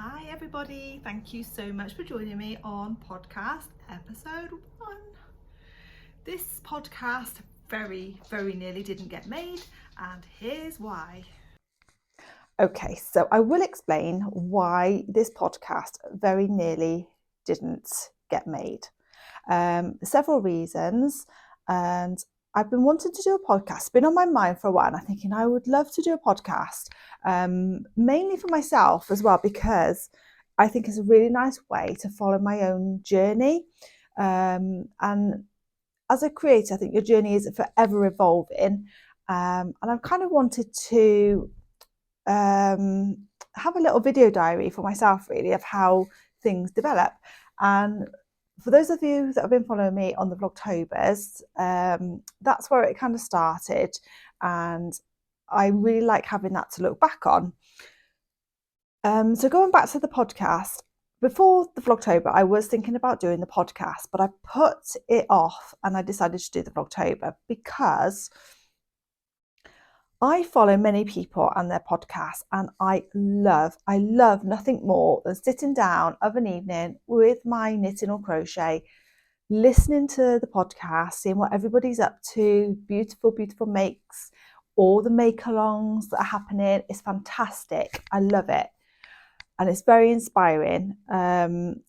Hi everybody, thank you so much for joining me on podcast episode 1. This podcast very nearly didn't get made, and here's why. Okay, so I will explain why this podcast very nearly didn't get made. Several reasons, and I've been wanting to do a podcast. It's been on my mind for a while, and I'm thinking I would love to do a podcast, mainly for myself as well, because I think it's a really nice way to follow my own journey. And as a creator, I think your journey is forever evolving. And I've kind of wanted to have a little video diary for myself, really, of how things develop. And for those of you that have been following me on the Vlogtobers, that's where it kind of started, and I really like having that to look back on. So going back to the podcast, before the Vlogtober, I was thinking about doing the podcast, but I put it off and I decided to do the Vlogtober because I follow many people and their podcasts, and I love nothing more than sitting down of an evening with my knitting or crochet, listening to the podcast, seeing what everybody's up to, beautiful makes, all the make-alongs that are happening. It's fantastic. I love it. And it's very inspiring. But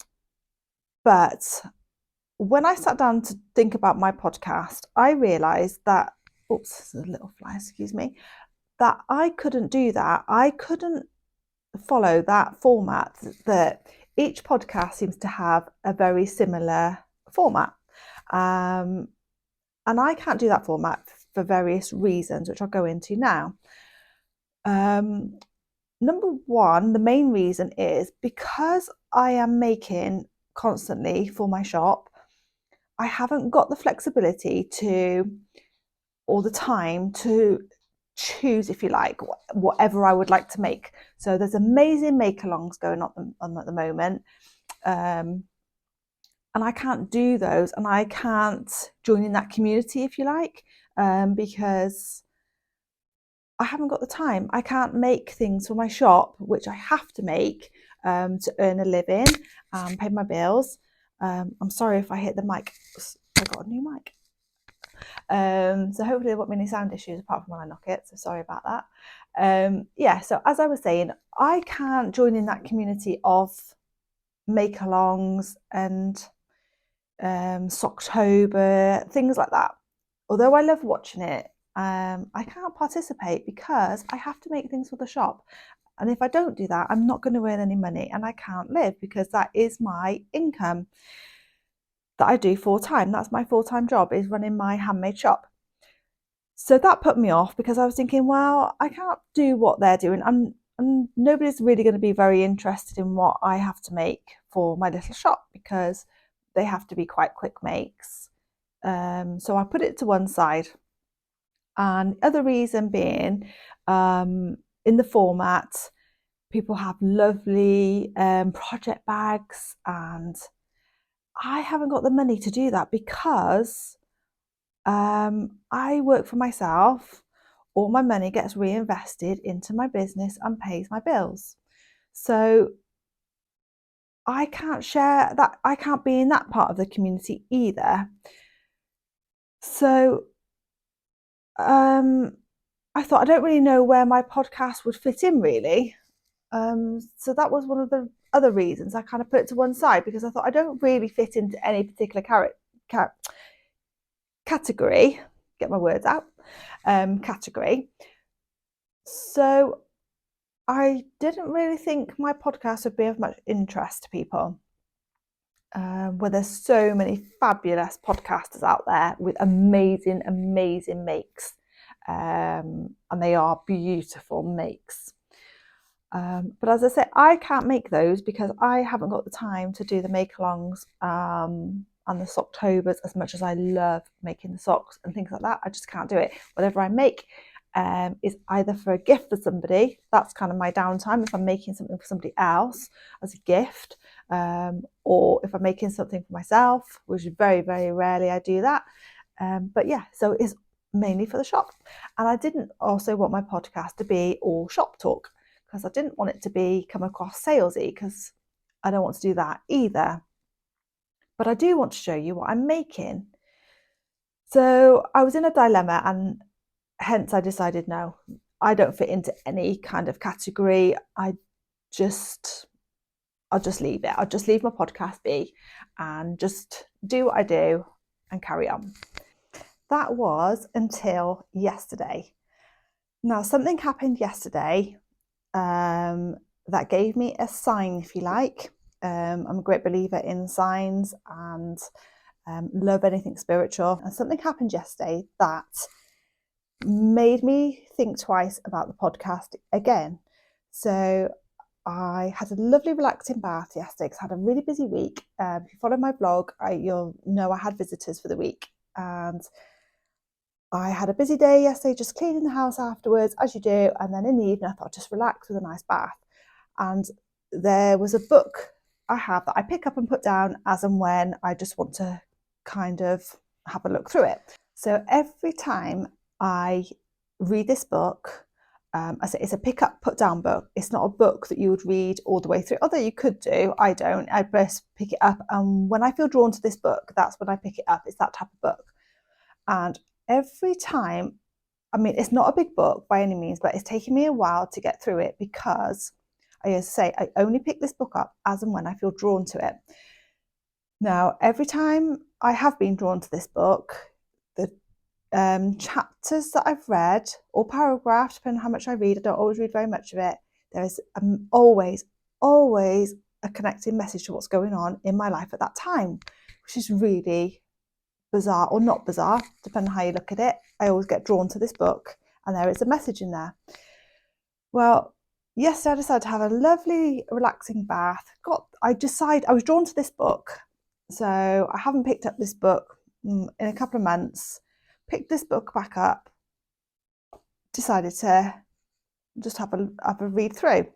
when I sat down to think about my podcast, I realised that, oops, there's a little fly, excuse me, that I couldn't do that. I couldn't follow that format, that each podcast seems to have a very similar format. And I can't do that format for various reasons, which I'll go into now. Number one, the main reason is because I am making constantly for my shop, I haven't got the flexibility to, all the time, to choose, if you like, whatever I would like to make. So there's amazing make-alongs going on at the moment, and I can't do those, and I can't join in that community, if you like, because I haven't got the time. I can't make things for my shop, which I have to make to earn a living and pay my bills. I'm sorry if I hit the mic. I got a new mic. So hopefully there won't be any sound issues apart from when I knock it. So sorry about that. Yeah, so as I was saying, I can't join in that community of make-alongs and Socktober, things like that. Although I love watching it, I can't participate because I have to make things for the shop. And if I don't do that, I'm not going to earn any money, and I can't live, because that is my income that I do full-time. That's my full-time job, is running my handmade shop. So that put me off, because I was thinking, well, I can't do what they're doing. And nobody's really going to be very interested in what I have to make for my little shop, because they have to be quite quick makes. So I put it to one side. And the other reason being, in the format, people have lovely project bags, and I haven't got the money to do that, because I work for myself. All my money gets reinvested into my business and pays my bills. So I can't share that. I can't be in that part of the community either. So I thought, I don't really know where my podcast would fit in, really. So that was one of the other reasons I kind of put it to one side, because I thought I don't really fit into any particular category. Get my words out. Category. So I didn't really think my podcast would be of much interest to people. Where there's so many fabulous podcasters out there with amazing makes, and they are beautiful makes. But as I said, I can't make those because I haven't got the time to do the make-alongs and the Socktobers. As much as I love making the socks and things like that, I just can't do it. Whatever I make is either for a gift for somebody. That's kind of my downtime, if I'm making something for somebody else as a gift, or if I'm making something for myself, which is very rarely I do that. But yeah, so it's mainly for the shop. And I didn't also want my podcast to be all shop talk, because I didn't want it to come across salesy, because I don't want to do that either. But I do want to show you what I'm making. So I was in a dilemma, and hence I decided, no, I don't fit into any kind of category. I'll just leave it. I'll just leave my podcast be and just do what I do and carry on. That was until yesterday. Now, something happened yesterday that gave me a sign, if you like. I'm a great believer in signs and love anything spiritual. And something happened yesterday that made me think twice about the podcast again. So I had a lovely relaxing bath yesterday because I had a really busy week. If you follow my blog, you'll know I had visitors for the week, and I had a busy day yesterday, just cleaning the house afterwards, as you do, and then in the evening I thought I'd just relax with a nice bath. And there was a book I have that I pick up and put down as and when I just want to kind of have a look through it. So every time I read this book, I say it's a pick up, put down book. It's not a book that you would read all the way through, although you could do. I don't. I just pick it up, and when I feel drawn to this book, that's when I pick it up. It's that type of book. And every time, I mean, it's not a big book by any means, but it's taken me a while to get through it because I say I only pick this book up as and when I feel drawn to it. Now, every time I have been drawn to this book, the chapters that I've read, or paragraphs, depending on how much I read, I don't always read very much of it, there is always a connecting message to what's going on in my life at that time, which is really bizarre, or not bizarre, depending on how you look at it. I always get drawn to this book and there is a message in there. Well, yesterday I decided to have a lovely relaxing bath. I was drawn to this book, so I haven't picked up this book in a couple of months. Picked this book back up, decided to just have a read through,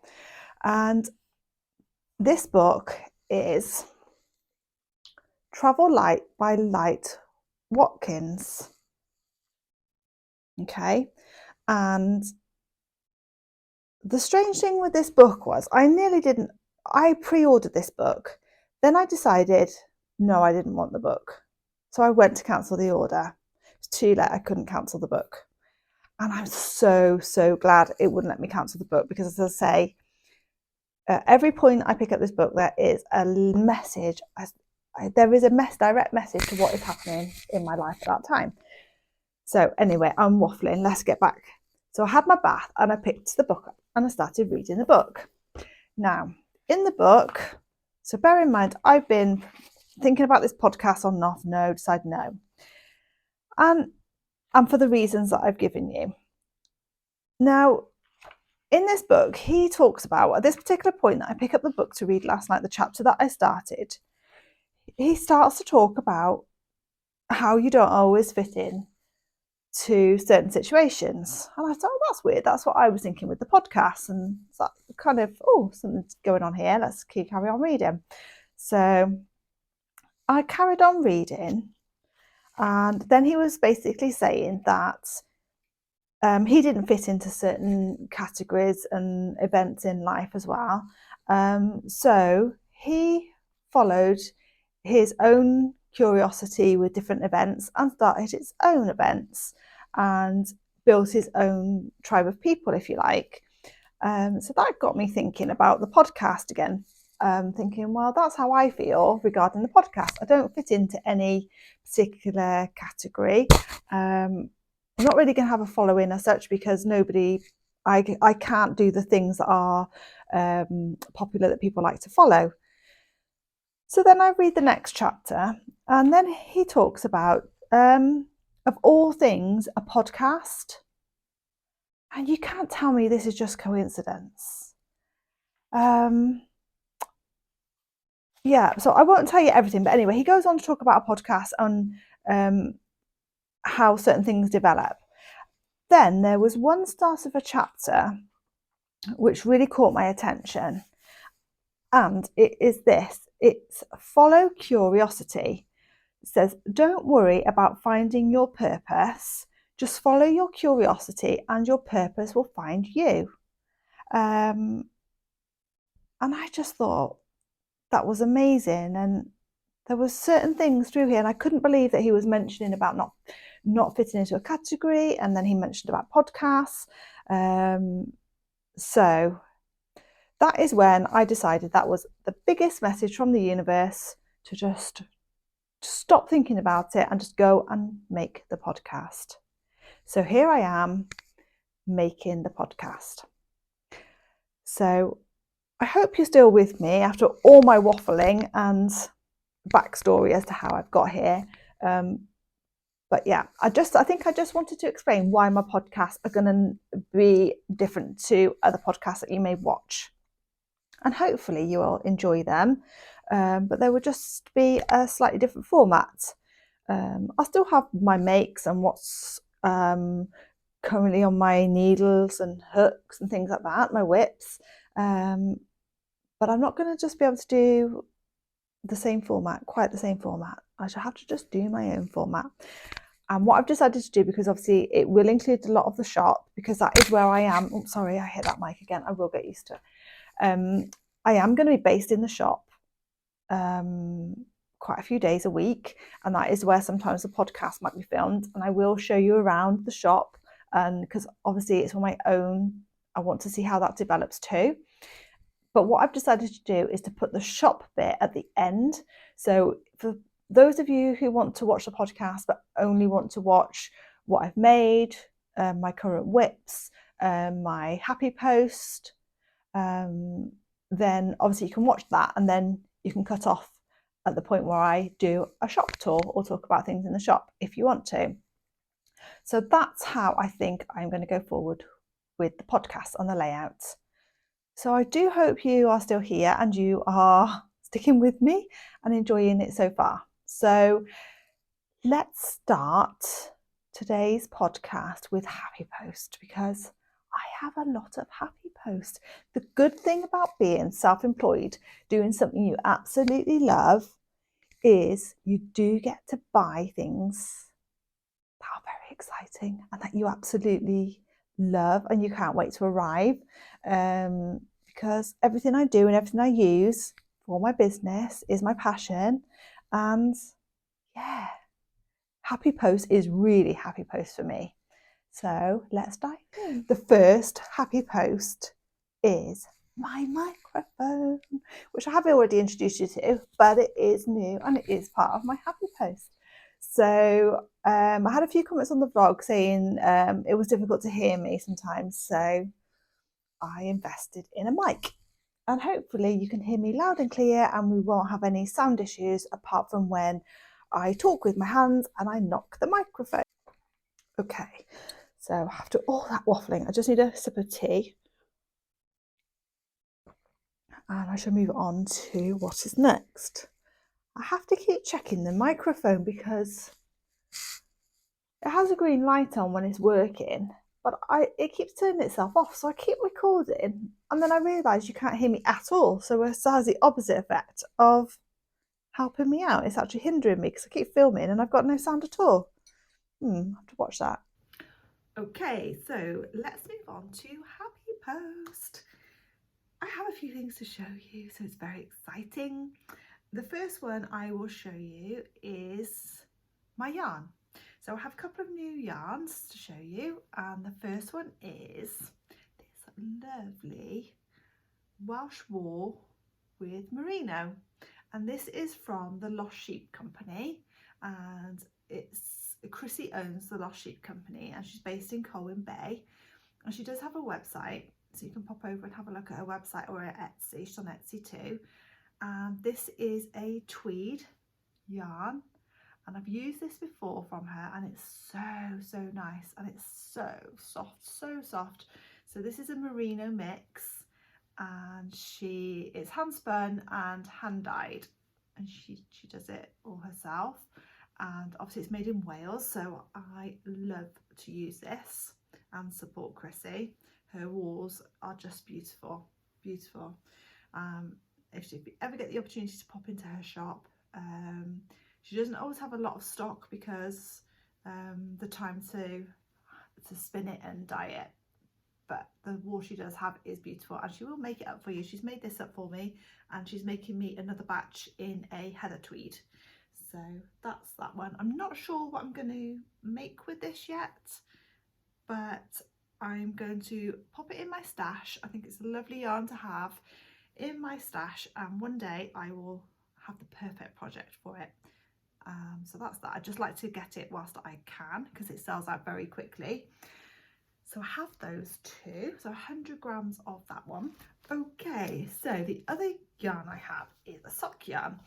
and this book is Travel Light by Light Watkins. Okay, and the strange thing with this book was I pre-ordered this book, then I decided no, I didn't want the book, so I went to cancel the order. It was too late, I couldn't cancel the book, and I'm so glad it wouldn't let me cancel the book, because as I say, at every point I pick up this book there is a message. There is a direct message to what is happening in my life at that time. So anyway, I'm waffling, let's get back. So I had my bath and I picked the book up and I started reading the book. Now, in the book, so bear in mind, I've been thinking about this podcast on and off, decided no. And for the reasons that I've given you. Now, in this book, he talks about, at this particular point that I pick up the book to read last night, the chapter that I started, he starts to talk about how you don't always fit in to certain situations. And I thought, oh, that's weird. That's what I was thinking with the podcast. And that kind of, something's going on here. Let's carry on reading. So I carried on reading. And then he was basically saying that he didn't fit into certain categories and events in life as well. So he followed his own curiosity with different events and started his own events and built his own tribe of people, if you like. So that got me thinking about the podcast again. Thinking, well, that's how I feel regarding the podcast. I don't fit into any particular category. I'm not really going to have a following as such, because I can't do the things that are popular that people like to follow. So then I read the next chapter, and then he talks about, of all things, a podcast. And you can't tell me this is just coincidence. So I won't tell you everything, but anyway, he goes on to talk about a podcast on how certain things develop. Then there was one start of a chapter which really caught my attention, and it is this. It's follow curiosity. It says, don't worry about finding your purpose. Just follow your curiosity and your purpose will find you. And I just thought that was amazing. And there was certain things through here, and I couldn't believe that he was mentioning about not fitting into a category, and then he mentioned about podcasts. So that is when I decided that was the biggest message from the universe to just stop thinking about it and just go and make the podcast. So here I am making the podcast. So I hope you're still with me after all my waffling and backstory as to how I've got here. But yeah, I think I just wanted to explain why my podcasts are going to be different to other podcasts that you may watch. And hopefully you will enjoy them, but they will just be a slightly different format. I'll still have my makes and what's currently on my needles and hooks and things like that, my whips, but I'm not going to just be able to do quite the same format. I shall have to just do my own format. And what I've decided to do, because obviously it will include a lot of the shop, because that is where I am. Oh, sorry, I hit that mic again. I will get used to it. I am going to be based in the shop quite a few days a week, and that is where sometimes the podcast might be filmed, and I will show you around the shop, and because obviously it's on my own, I want to see how that develops too. But what I've decided to do is to put the shop bit at the end. So for those of you who want to watch the podcast but only want to watch what I've made, my current whips, my happy post, then obviously you can watch that, and then you can cut off at the point where I do a shop tour or talk about things in the shop if you want to. So that's how I think I'm going to go forward with the podcast on the layout. So I do hope you are still here and you are sticking with me and enjoying it so far. So let's start today's podcast with happy post, because I have a lot of happy post. The good thing about being self-employed, doing something you absolutely love, is you do get to buy things that are very exciting and that you absolutely love and you can't wait to arrive. Because everything I do and everything I use for my business is my passion. And yeah, happy post is really happy post for me. So let's dive in. The first happy post is my microphone, which I have already introduced you to, but it is new and it is part of my happy post. So I had a few comments on the vlog saying it was difficult to hear me sometimes, so I invested in a mic, and hopefully you can hear me loud and clear and we won't have any sound issues apart from when I talk with my hands and I knock the microphone. Okay, so after all that waffling, I just need a sip of tea. And I shall move on to what is next. I have to keep checking the microphone because it has a green light on when it's working, but it keeps turning itself off. So I keep recording and then I realise you can't hear me at all. So it has the opposite effect of helping me out. It's actually hindering me because I keep filming and I've got no sound at all. I have to watch that. Okay, so let's move on to happy post. I have a few things to show you, so it's very exciting. The first one I will show you is my yarn. So I have a couple of new yarns to show you, and the first one is this lovely Welsh wool with merino, and this is from the Lost Sheep Company, and Chrissy owns the Lost Sheep Company and she's based in Conwy Bay, and she does have a website, so you can pop over and have a look at her website or at Etsy. She's on Etsy too. And this is a tweed yarn, and I've used this before from her and it's so nice and it's so soft. So this is a merino mix, and it's hand spun and hand dyed, and she does it all herself, and obviously it's made in Wales, so I love to use this and support Chrissy. Her wools are just beautiful. If you ever get the opportunity to pop into her shop, she doesn't always have a lot of stock because the time to spin it and dye it but the wool she does have is beautiful, and she will make it up for you. She's made this up for me, and she's making me another batch in a heather tweed. So that's that one. I'm not sure what I'm going to make with this yet, but I'm going to pop it in my stash. I think it's a lovely yarn to have in my stash, and one day I will have the perfect project for it. So that's that. I just like to get it whilst I can, because it sells out very quickly. So I have those two, so 100 grams of that one. Okay, so the other yarn I have is a sock yarn.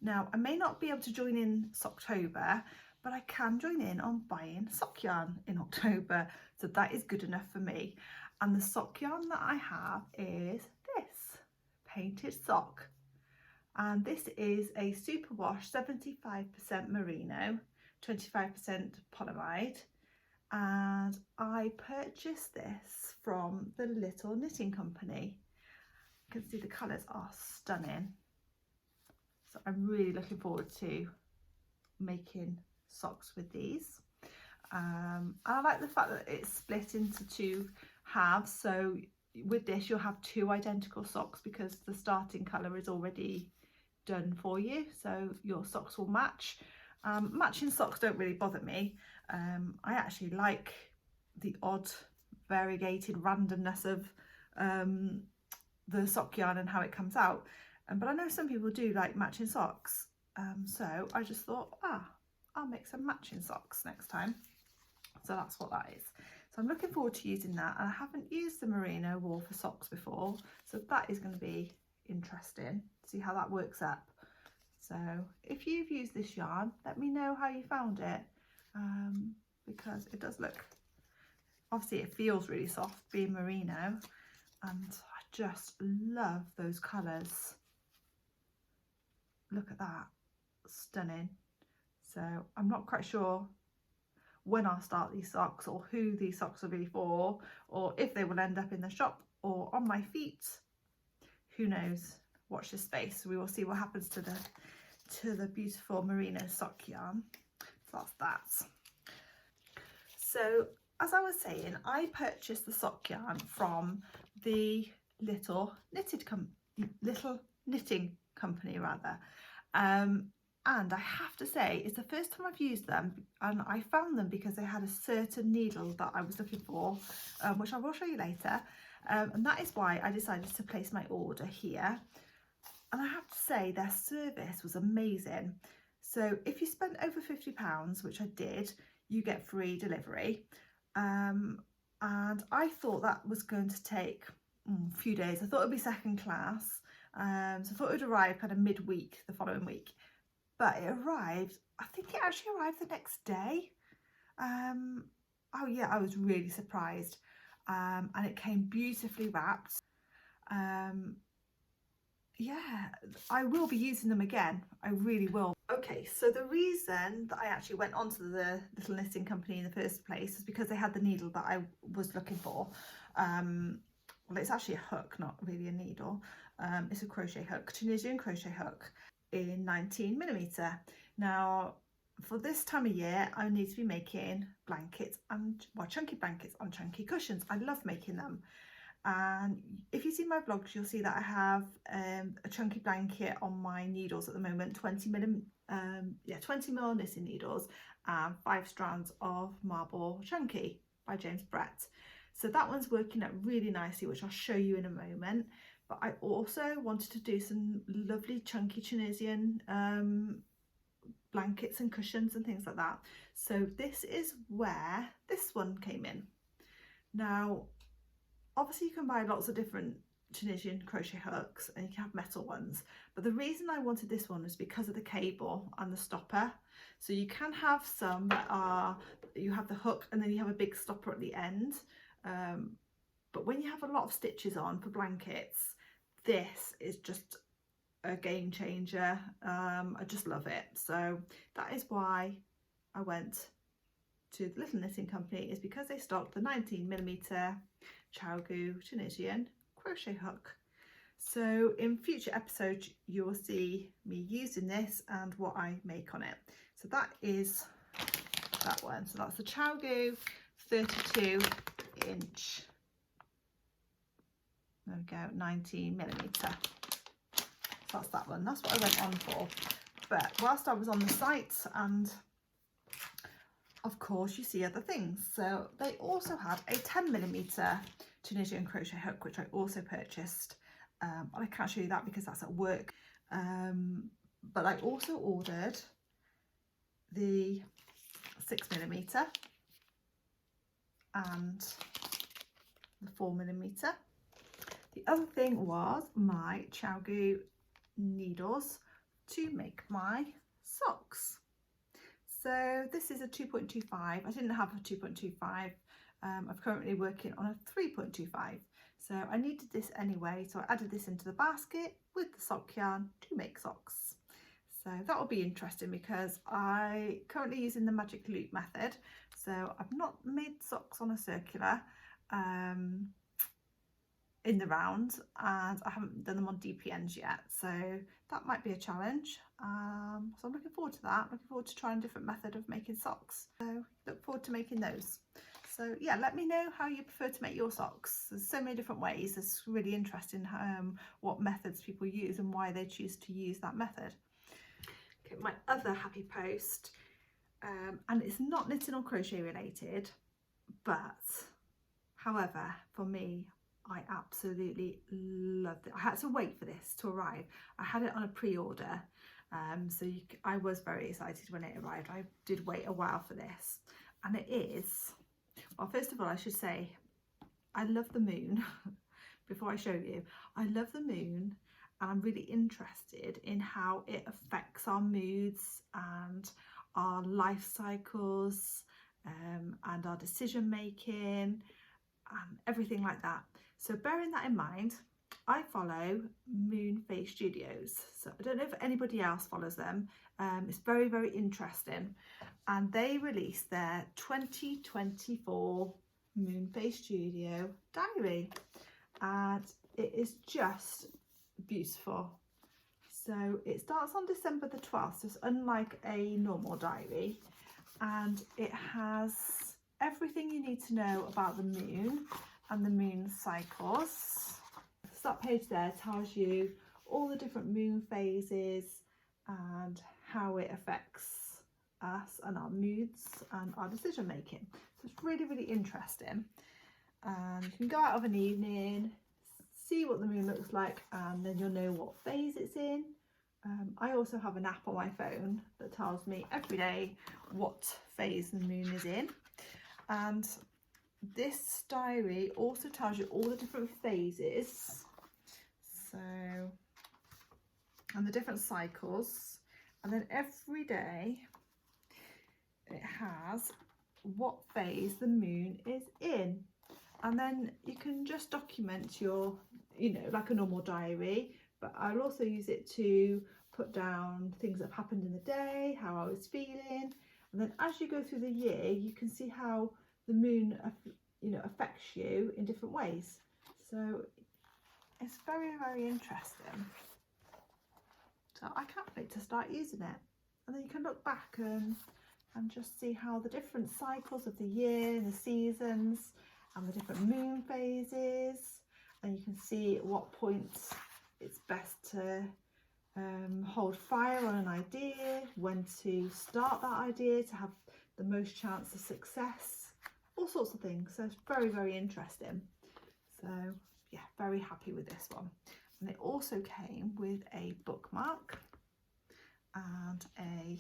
Now, I may not be able to join in Socktober, but I can join in on buying sock yarn in October, so that is good enough for me. And the sock yarn that I have is this painted sock, and this is a superwash 75% merino, 25% polyamide, and I purchased this from the Little Knitting Company. You can see the colours are stunning, so I'm really looking forward to making socks with these. And I like the fact that it's split into two halves, so with this you'll have two identical socks because the starting colour is already done for you, so your socks will match. Matching socks don't really bother me. I actually like the odd variegated randomness of the sock yarn and how it comes out, but I know some people do like matching socks, so I just thought, I'll make some matching socks next time. So that's what that is. So I'm looking forward to using that, and I haven't used the merino wool for socks before, so that is going to be interesting to see how that works up. So if you've used this yarn, let me know how you found it, because it does look, obviously it feels really soft being merino, and I just love those colours. Look at that, stunning. So I'm not quite sure when I'll start these socks, or who these socks will be for, or if they will end up in the shop or on my feet. Who knows? Watch this space. We will see what happens to the beautiful merino sock yarn. So that's that. So as I was saying, I purchased the sock yarn from the Little Knitting Company rather. And I have to say, it's the first time I've used them, and I found them because they had a certain needle that I was looking for, which I will show you later. And that is why I decided to place my order here. And I have to say, their service was amazing. So if you spent over £50, which I did, you get free delivery. And I thought that was going to take a few days. I thought it would be second class. So I thought it would arrive kind of midweek the following week. But it arrived, I think it actually arrived the next day. Oh yeah, I was really surprised. And it came beautifully wrapped. Yeah, I will be using them again. I really will. Okay, so the reason that I actually went onto the Little Knitting Company in the first place is because they had the needle that I was looking for. Well, it's actually a hook, not really a needle. It's a crochet hook, Tunisian crochet hook in 19mm. Now, for this time of year, I need to be making blankets and, well, chunky blankets on chunky cushions. I love making them. And if you see my vlogs, you'll see that I have a chunky blanket on my needles at the moment, 20mm knitting needles, and 5 strands of Marble Chunky by James Brett. So that one's working out really nicely, which I'll show you in a moment. But I also wanted to do some lovely chunky Tunisian blankets and cushions and things like that. So this is where this one came in. Now, obviously you can buy lots of different Tunisian crochet hooks, and you can have metal ones, but the reason I wanted this one was because of the cable and the stopper. So you can have some that are, you have the hook and then you have a big stopper at the end, but when you have a lot of stitches on for blankets, this is just a game changer. I just love it. So that is why I went to the Little Knitting Company, is because they stocked the 19mm Chaogu Tunisian crochet hook. So in future episodes you will see me using this and what I make on it. So that is that one. So that's the Chaogu 32 inch There we go, 19mm. So that's that one. That's what I went on for. But whilst I was on the site, and of course you see other things. So they also had a 10mm to knit and crochet hook, which I also purchased. But I can't show you that because that's at work. But I also ordered the 6mm and the 4mm. The other thing was my Chowgu needles to make my socks. So this is a 2.25. I didn't have a 2.25. I'm currently working on a 3.25. So I needed this anyway. So I added this into the basket with the sock yarn to make socks. So that will be interesting because I currently using the magic loop method. So I've not made socks on a circular in the round, and I haven't done them on DPNs yet, so that might be a challenge. So I'm looking forward to that. Looking forward to trying a different method of making socks, so look forward to making those. So yeah, let me know how you prefer to make your socks. There's so many different ways. It's really interesting what methods people use and why they choose to use that method. Okay, my other happy post, and it's not knitting or crochet related, but however, for me, I absolutely loved it. I had to wait for this to arrive. I had it on a pre-order, so I was very excited when it arrived. I did wait a while for this, and it is, well, first of all, I should say, I love the moon. Before I show you, I love the moon, and I'm really interested in how it affects our moods and our life cycles, and our decision making and everything like that. So bearing that in mind, I follow Moon Phase Studios. So I don't know if anybody else follows them. It's very, very interesting. And they released their 2024 Moon Phase Studio diary. And it is just beautiful. So it starts on December the 12th. So it's unlike a normal diary. And it has everything you need to know about the moon and the moon cycles. The start page there tells you all the different moon phases and how it affects us and our moods and our decision making. So it's really, really interesting. And you can go out of an evening, see what the moon looks like, and then you'll know what phase it's in. I also have an app on my phone that tells me every day what phase the moon is in. And this diary also tells you all the different phases, so, and the different cycles, and then every day it has what phase the moon is in, and then you can just document your, like a normal diary, but I'll also use it to put down things that have happened in the day, how I was feeling. And then as you go through the year, you can see how the moon, affects you in different ways. So it's very, very interesting. So I can't wait to start using it. And then you can look back and just see how the different cycles of the year, the seasons, and the different moon phases. And you can see at what points it's best to hold fire on an idea, when to start that idea to have the most chance of success, all sorts of things. So it's very, very interesting. So yeah, very happy with this one. And it also came with a bookmark and a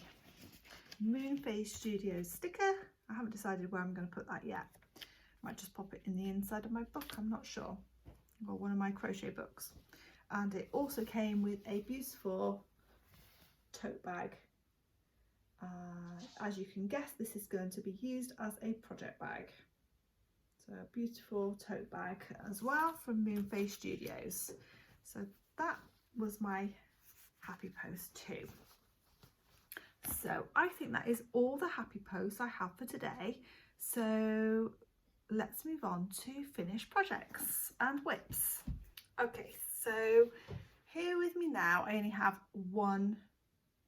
Moon Phase Studios sticker. I haven't decided where I'm going to put that yet. Might just pop it in the inside of my book, I'm not sure, or one of my crochet books. And it also came with a beautiful tote bag. As you can guess, this is going to be used as a project bag. So a beautiful tote bag as well from Moon Phase Studios. So that was my happy post too. So I think that is all the happy posts I have for today. So let's move on to finished projects and whips. Okay, so here with me now, I only have one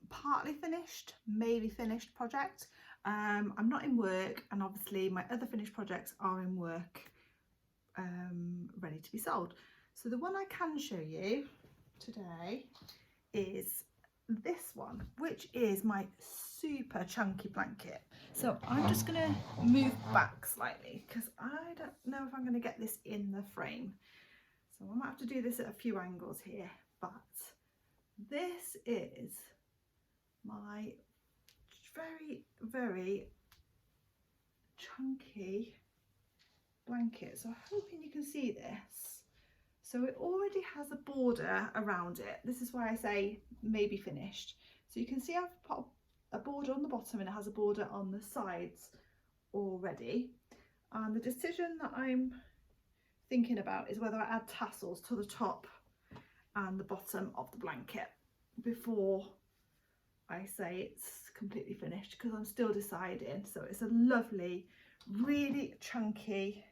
partly finished, maybe finished project. I'm not in work, and obviously my other finished projects are in work, ready to be sold. So the one I can show you today is this one, which is my super chunky blanket. So I'm just going to move back slightly because I don't know if I'm going to get this in the frame. So I might have to do this at a few angles here, but this is my very, very chunky blanket. So I'm hoping you can see this. So it already has a border around it. This is why I say maybe finished. So you can see I've put a border on the bottom and it has a border on the sides already. And the decision that I'm thinking about is whether I add tassels to the top and the bottom of the blanket before I say it's completely finished, because I'm still deciding. So it's a lovely, really chunky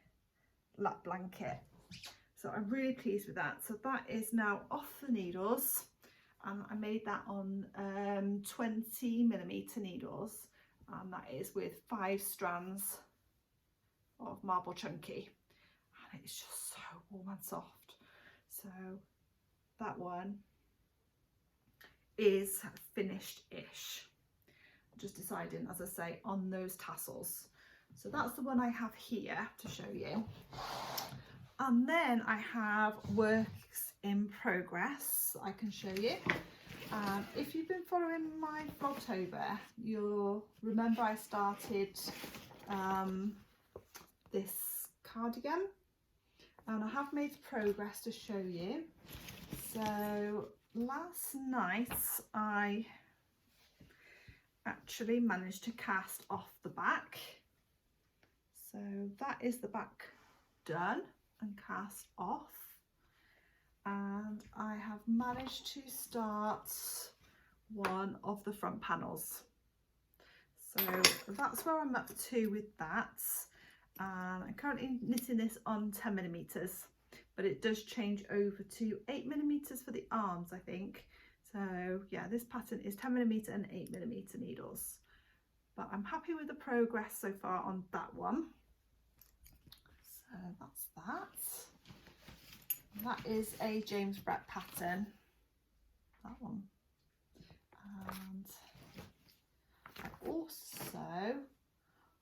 lap blanket. So I'm really pleased with that. So that is now off the needles, and I made that on 20mm needles, and that is with 5 strands of marble chunky, and it's just so warm and soft. So that one is finished-ish. Just deciding, as I say, on those tassels. So that's the one I have here to show you. And then I have works in progress I can show you. If you've been following my Vlogtober, you'll remember I started this cardigan, and I have made progress to show you. So last night I actually managed to cast off the back. So that is the back done and cast off, and I have managed to start one of the front panels. So that's where I'm up to with that. I'm currently knitting this on 10mm, but it does change over to 8mm for the arms, I think. So yeah, this pattern is 10mm and 8mm needles, but I'm happy with the progress so far on that one. So that's that. That is a James Brett pattern, that one. And I also,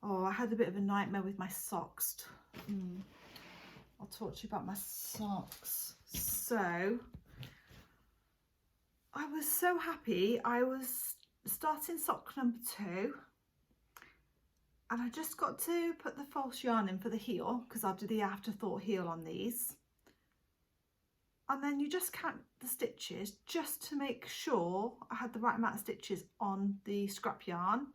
I had a bit of a nightmare with my socks. I'll talk to you about my socks. So I was so happy. I was starting sock number 2, and I just got to put the false yarn in for the heel, because I'll do the afterthought heel on these. And then you just count the stitches just to make sure I had the right amount of stitches on the scrap yarn,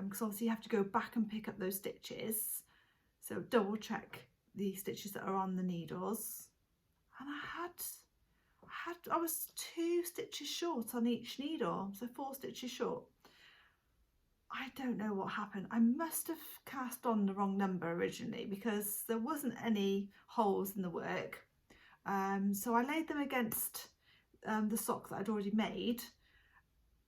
because obviously you have to go back and pick up those stitches. So double check the stitches that are on the needles. And I was 2 stitches short on each needle, so 4 stitches short. I don't know what happened. I must have cast on the wrong number originally, because there wasn't any holes in the work. So I laid them against the sock that I'd already made,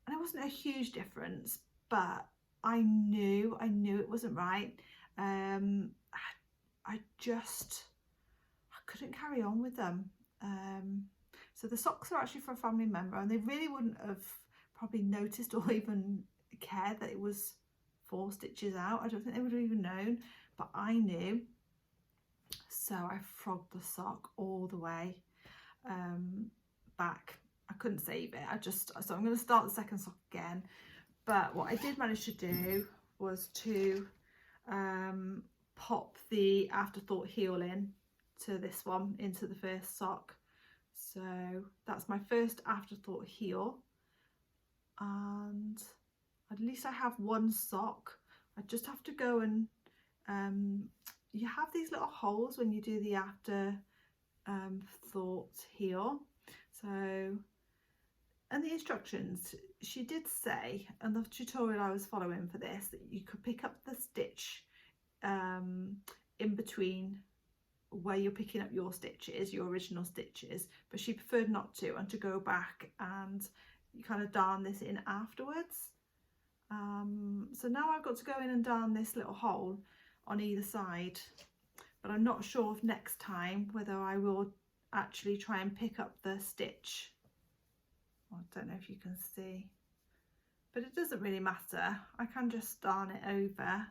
and it wasn't a huge difference, but I knew it wasn't right. I couldn't carry on with them. So the socks are actually for a family member, and they really wouldn't have probably noticed or even cared that it was 4 stitches out. I don't think they would have even known, but I knew. So I frogged the sock all the way back. I couldn't save it. So I'm going to start the second sock again. But what I did manage to do was to pop the afterthought heel in to this one, into the first sock. So that's my first afterthought heel, and at least I have one sock. I just have to go and you have these little holes when you do the afterthought heel. So, and the instructions, she did say, and the tutorial I was following for this, that you could pick up the stitch in between where you're picking up your stitches, your original stitches, but she preferred not to, and to go back and you kind of darn this in afterwards. So now I've got to go in and darn this little hole on either side, but I'm not sure if next time whether I will actually try and pick up the stitch. I don't know if you can see, but it doesn't really matter. I can just darn it over.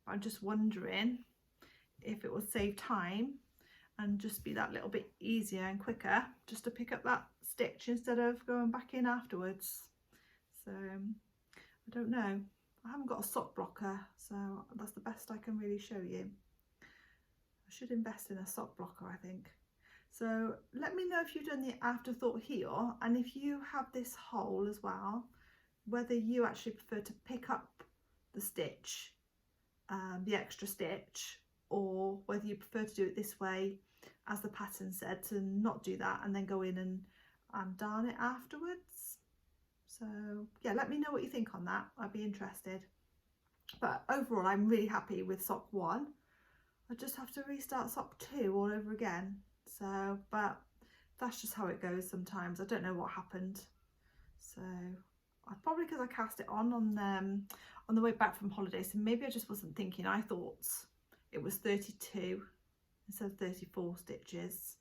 But I'm just wondering if it will save time and just be that little bit easier and quicker just to pick up that stitch instead of going back in afterwards. So I don't know. I haven't got a sock blocker, so that's the best I can really show you. I should invest in a sock blocker, I think. So let me know if you've done the afterthought heel, and if you have this hole as well, whether you actually prefer to pick up the stitch, the extra stitch, or whether you prefer to do it this way, as the pattern said, to not do that and then go in and darn it afterwards. So yeah, let me know what you think on that. I'd be interested. But overall, I'm really happy with sock 1. I just have to restart sock 2 all over again. So, but that's just how it goes sometimes. I don't know what happened. So probably because I cast it on the way back from holiday, so maybe I just wasn't thinking. I thought it was 32 instead of 34 stitches.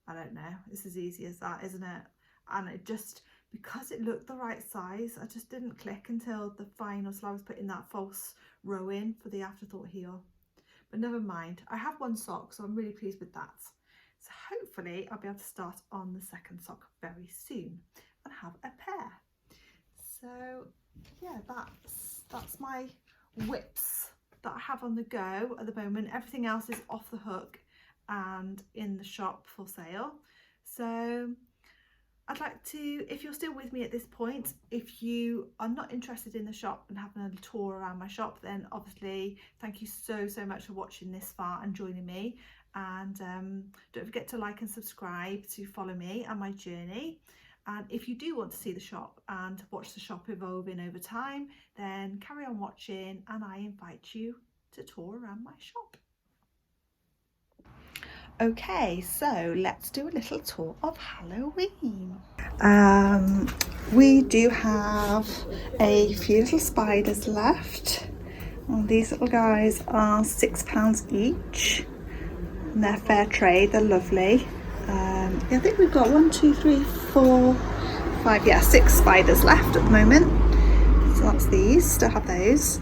I don't know, it's as easy as that, isn't it? And it just, because it looked the right size, I just didn't click until the final, so I was putting that false row in for the afterthought heel. But never mind, I have one sock, so I'm really pleased with that. So hopefully I'll be able to start on the second sock very soon and have a pair. So yeah, that's my whips that I have on the go at the moment. Everything else is off the hook and in the shop for sale. So I'd like to, if you're still with me at this point, if you are not interested in the shop and having a tour around my shop, then obviously thank you so much for watching this far and joining me. And don't forget to like and subscribe to follow me and my journey. And if you do want to see the shop and watch the shop evolving over time, then carry on watching, and I invite you to tour around my shop. Okay, so let's do a little tour of Halloween. We do have a few little spiders left. And these little guys are £6 each. And they're fair trade, they're lovely. I think we've got 1, 2, 3, 4, 5, yeah, 6 spiders left at the moment. So that's these, still have those.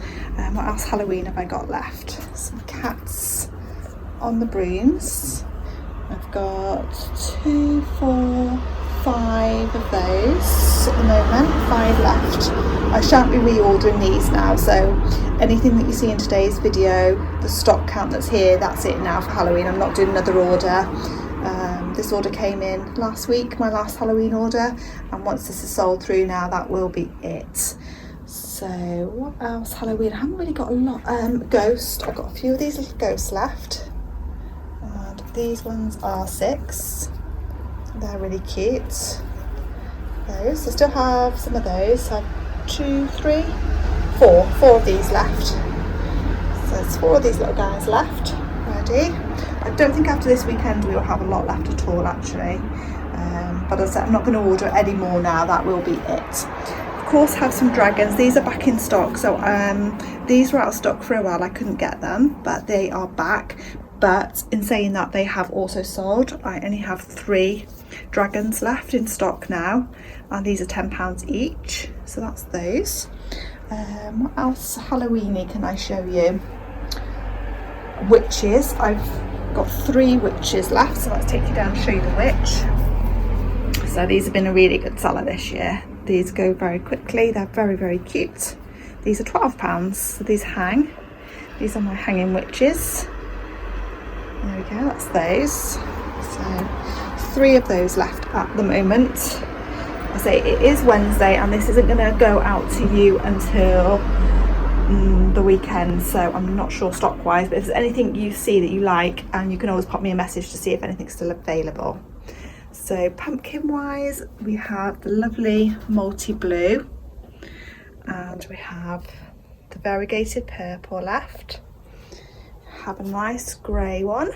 What else Halloween have I got left? Some cats on the brooms. I've got 2, 4, 5 of those at the moment, 5 left. I shan't be reordering these now, so anything that you see in today's video, the stock count that's here, that's it now for Halloween. I'm not doing another order. This order came in last week, my last Halloween order, and once this is sold through now, that will be it. So what else Halloween? I haven't really got a lot. Ghost, I've got a few of these little ghosts left. And these ones are 6. They're really cute. Those, I still have some of those. I have 2, 3, 4 of these left. So there's 4 of these little guys left, ready. I don't think after this weekend we'll have a lot left at all, actually. But as I said, I'm not going to order any more now. That will be it. Of course, have some dragons. These are back in stock. So these were out of stock for a while. I couldn't get them, but they are back. But in saying that, they have also sold. I only have 3 dragons left in stock now, and these are £10 each. So that's those. What else Halloweeny can I show you? Witches. I've got 3 witches left, so let's take you down and show you the witch. So these have been a really good seller this year. These go very quickly. They're very cute. These are £12, so these hang. These are my hanging witches. There we go, that's those. So 3 of those left at the moment. I say it is Wednesday, and this isn't going to go out to you until the weekend, so I'm not sure stock wise, but if there's anything you see that you like, and you can always pop me a message to see if anything's still available. So pumpkin wise, we have the lovely multi blue, and we have the variegated purple left. Have a nice grey one,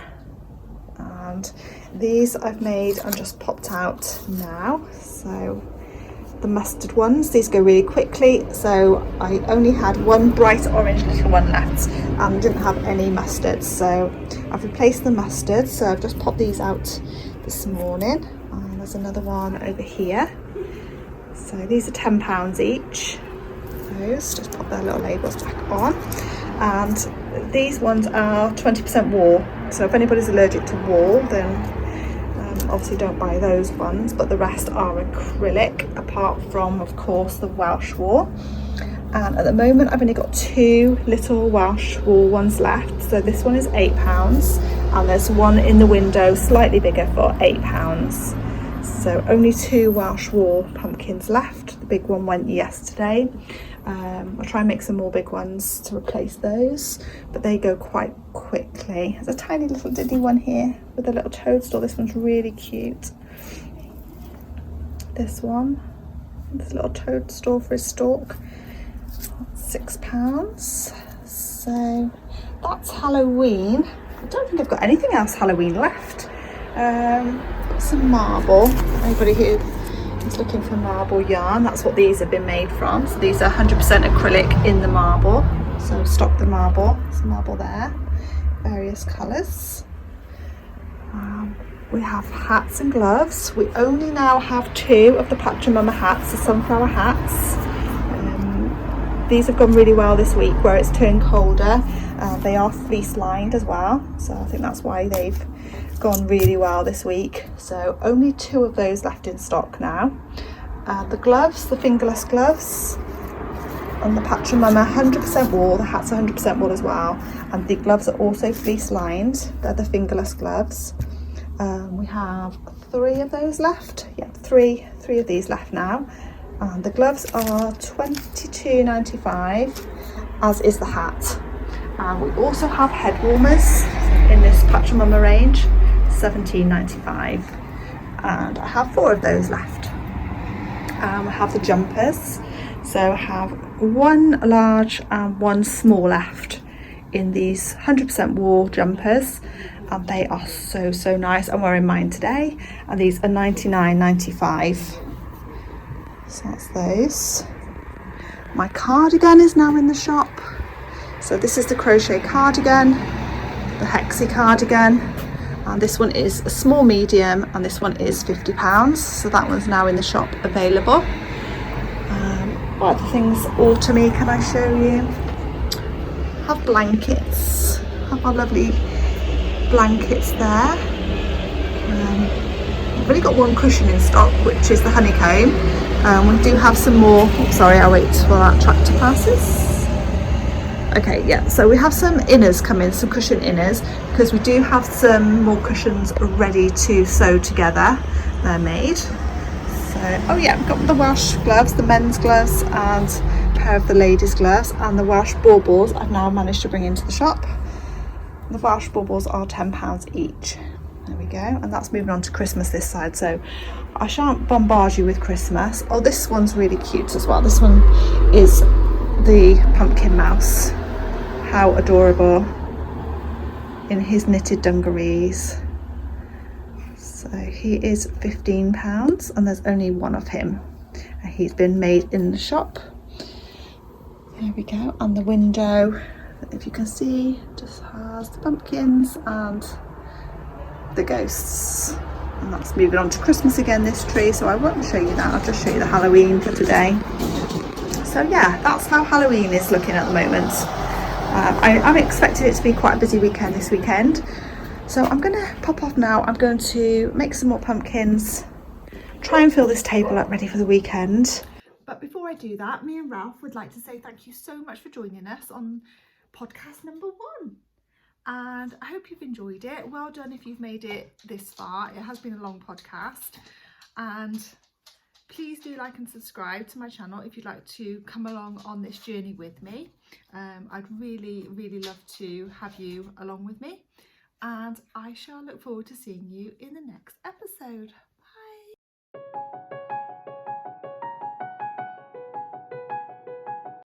and these I've made and just popped out now. So the mustard ones. These go really quickly, so I only had one bright orange little one left and didn't have any mustard, so I've replaced the mustard. So I've just popped these out this morning, and there's another one over here. So these are £10 each. Those, just pop their little labels back on. And these ones are 20% wool, so if anybody's allergic to wool, then obviously don't buy those ones, but the rest are acrylic, apart from, of course, the Welsh wool. And at the moment I've only got 2 little Welsh wool ones left. So this one is £8, and there's one in the window slightly bigger for £8. So only 2 Welsh wool pumpkins left. The big one went yesterday. I'll try and make some more big ones to replace those, but they go quite quickly. There's a tiny little diddy one here with a little toadstool. This one's really cute. This one, this little toadstool for his stalk, £6. So that's Halloween. I don't think I've got anything else Halloween left. Some marble. Anybody who is looking for marble yarn, that's what these have been made from. So these are 100% acrylic in the marble. So stock the marble. There's marble there, various colours. We have hats and gloves. We only now have 2 of the Pachamama hats, the sunflower hats. These have gone really well this week where it's turned colder. They are fleece lined as well, so I think that's why they've gone really well this week. So only 2 of those left in stock now. The gloves, the fingerless gloves, and the Pachamama 100% wool. The hats are 100% wool as well, and the gloves are also fleece lined. They're the fingerless gloves. We have 3 of those left. Yeah, three of these left now. And the gloves are £22.95, as is the hat. We also have head warmers in this Pachamama range, £17.95, and I have 4 of those left. I have the jumpers, so I have 1 large and 1 small left in these 100% wool jumpers, and they are so nice. I'm wearing mine today, and these are £99.95. So that's those. My cardigan is now in the shop. So this is the crochet cardigan, the hexie cardigan, and this one is a small medium, and this one is £50. So that one's now in the shop available. What other things autumny can I show you? Have blankets. Have our lovely blankets there. I've only got 1 cushion in stock, which is the honeycomb. We do have some more. Oops, sorry, I'll wait till that tractor passes. Okay, yeah, so we have some inners come in, some cushion inners, because we do have some more cushions ready to sew together. They're made. So, oh yeah, we've got the Welsh gloves, the men's gloves, and a pair of the ladies' gloves, and the Welsh baubles I've now managed to bring into the shop. The Welsh baubles are £10 each. There we go, and that's moving on to Christmas this side, so I shan't bombard you with Christmas. Oh, this one's really cute as well. This one is the pumpkin mouse. How adorable, in his knitted dungarees. So he is £15, and there's only 1 of him. He's been made in the shop. There we go, and the window, if you can see, just has the pumpkins and the ghosts. And that's moving on to Christmas again, this tree, so I won't show you that. I'll just show you the Halloween for today. So yeah, that's how Halloween is looking at the moment. I'm expecting it to be quite a busy weekend this weekend. So I'm going to pop off now. I'm going to make some more pumpkins, try and fill this table up ready for the weekend. But before I do that, me and Ralph would like to say thank you so much for joining us on podcast number 1. And I hope you've enjoyed it. Well done if you've made it this far. It has been a long podcast. And please do like and subscribe to my channel if you'd like to come along on this journey with me. I'd really love to have you along with me. And I shall look forward to seeing you in the next episode. Bye.